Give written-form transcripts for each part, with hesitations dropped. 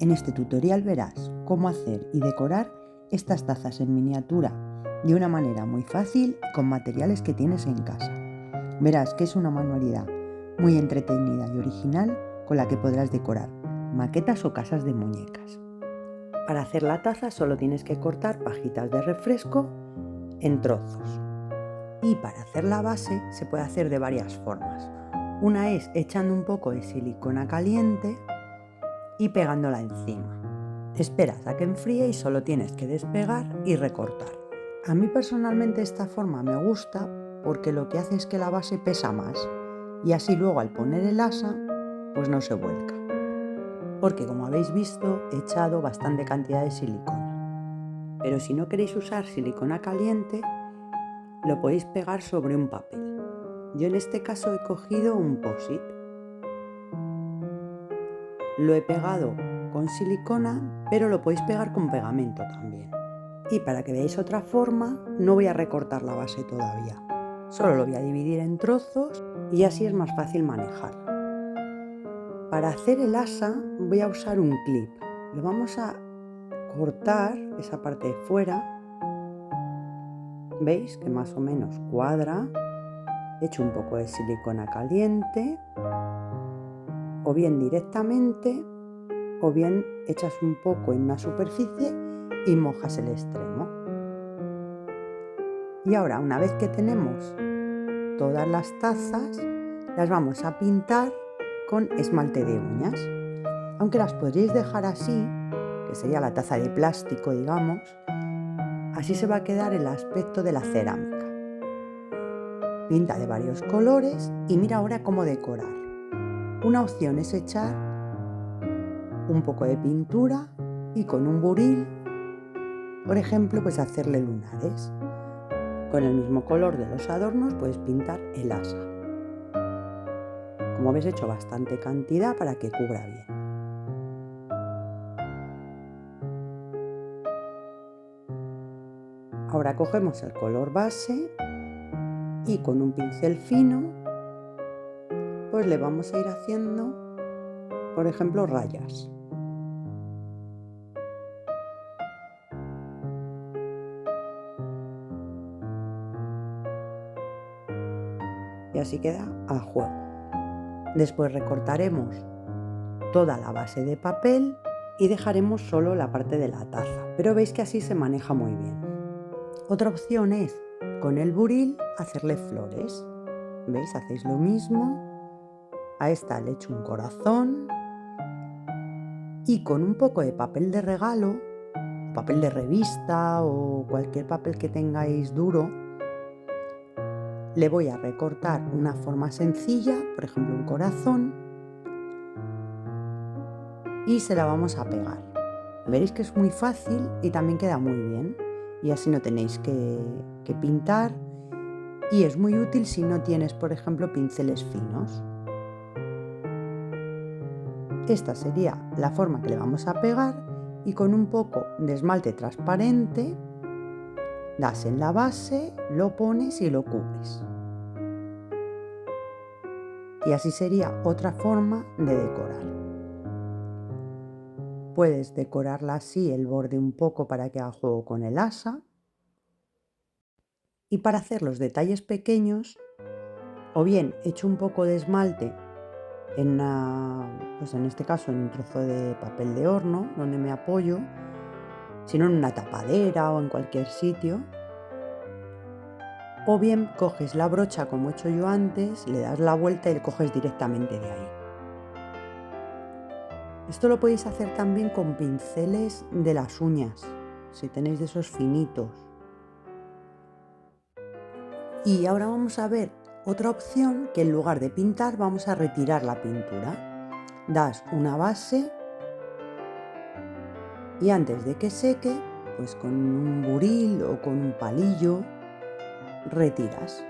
En este tutorial verás cómo hacer y decorar estas tazas en miniatura de una manera muy fácil con materiales que tienes en casa. Verás que es una manualidad muy entretenida y original con la que podrás decorar maquetas o casas de muñecas. Para hacer la taza solo tienes que cortar pajitas de refresco en trozos. Y para hacer la base se puede hacer de varias formas. Una es echando un poco de silicona caliente y pegándola encima. Esperas a que enfríe y solo tienes que despegar y recortar. A mí personalmente esta forma me gusta porque lo que hace es que la base pesa más y así luego al poner el asa pues no se vuelca. Porque como habéis visto he echado bastante cantidad de silicona. Pero si no queréis usar silicona caliente lo podéis pegar sobre un papel. Yo en este caso he cogido un post-it. Lo he pegado con silicona, pero lo podéis pegar con pegamento también. Y para que veáis otra forma, no voy a recortar la base todavía. Solo lo voy a dividir en trozos y así es más fácil manejar. Para hacer el asa voy a usar un clip. Lo vamos a cortar esa parte de fuera. ¿Veis que más o menos cuadra? He hecho un poco de silicona caliente. O bien directamente, o bien echas un poco en una superficie y mojas el extremo. Y ahora, una vez que tenemos todas las tazas, las vamos a pintar con esmalte de uñas. Aunque las podríais dejar así, que sería la taza de plástico, digamos, así se va a quedar el aspecto de la cerámica. Pinta de varios colores y mira ahora cómo decorar. Una opción es echar un poco de pintura y con un buril, por ejemplo, pues hacerle lunares. Con el mismo color de los adornos puedes pintar el asa. Como ves, he hecho bastante cantidad para que cubra bien. Ahora cogemos el color base y con un pincel fino pues le vamos a ir haciendo, por ejemplo, rayas. Y así queda a juego. Después recortaremos toda la base de papel y dejaremos solo la parte de la taza, pero veis que así se maneja muy bien. Otra opción es con el buril hacerle flores. ¿Veis? Hacéis lo mismo. A esta le echo un corazón y con un poco de papel de regalo, papel de revista o cualquier papel que tengáis duro, le voy a recortar una forma sencilla, por ejemplo un corazón, y se la vamos a pegar. Veréis que es muy fácil y también queda muy bien. Y así no tenéis que pintar y es muy útil si no tienes, por ejemplo, pinceles finos. Esta sería la forma que le vamos a pegar y con un poco de esmalte transparente das en la base, lo pones y lo cubres. Y así sería otra forma de decorar. Puedes decorarla así, el borde un poco para que haga juego con el asa. Y para hacer los detalles pequeños, o bien echo un poco de esmalte pues en este caso en un trozo de papel de horno donde me apoyo, sino en una tapadera o en cualquier sitio. O bien coges la brocha como he hecho yo antes, le das la vuelta y le coges directamente de ahí. Esto lo podéis hacer también con pinceles de las uñas, si tenéis de esos finitos. Y ahora vamos a ver otra opción, que en lugar de pintar vamos a retirar la pintura. Das una base y antes de que seque, pues con un buril o con un palillo, retiras.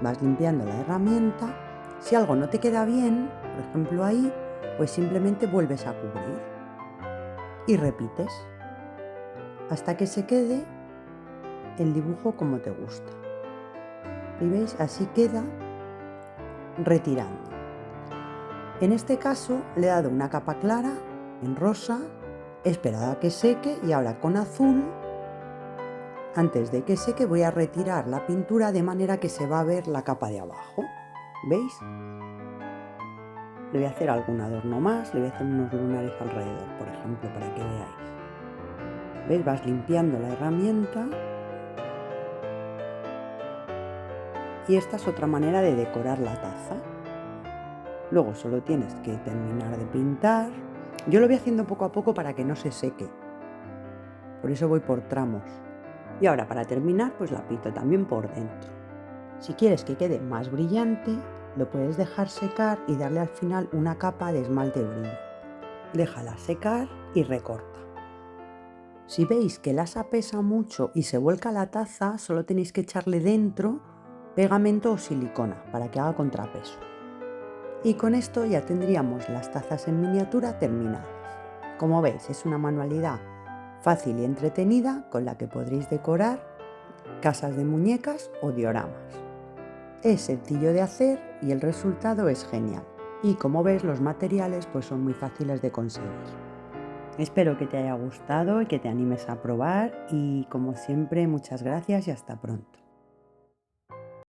Vas limpiando la herramienta. Si algo no te queda bien, por ejemplo ahí, pues simplemente vuelves a cubrir y repites hasta que se quede el dibujo como te gusta. Y veis, así queda retirando. En este caso le he dado una capa clara en rosa, he esperado a que seque y ahora con azul, antes de que seque, voy a retirar la pintura de manera que se va a ver la capa de abajo. ¿Veis? Le voy a hacer algún adorno más, le voy a hacer unos lunares alrededor, por ejemplo, para que veáis. ¿Veis? Vas limpiando la herramienta. Y esta es otra manera de decorar la taza. Luego solo tienes que terminar de pintar. Yo lo voy haciendo poco a poco para que no se seque. Por eso voy por tramos. Y ahora para terminar, pues la pinto también por dentro. Si quieres que quede más brillante, lo puedes dejar secar y darle al final una capa de esmalte brillo. Déjala secar y recorta. Si veis que el asa pesa mucho y se vuelca la taza, solo tenéis que echarle dentro pegamento o silicona para que haga contrapeso. Y con esto ya tendríamos las tazas en miniatura terminadas. Como veis, es una manualidad fácil y entretenida con la que podréis decorar casas de muñecas o dioramas. Es sencillo de hacer y el resultado es genial. Y como ves, los materiales pues son muy fáciles de conseguir. Espero que te haya gustado y que te animes a probar y como siempre, muchas gracias y hasta pronto.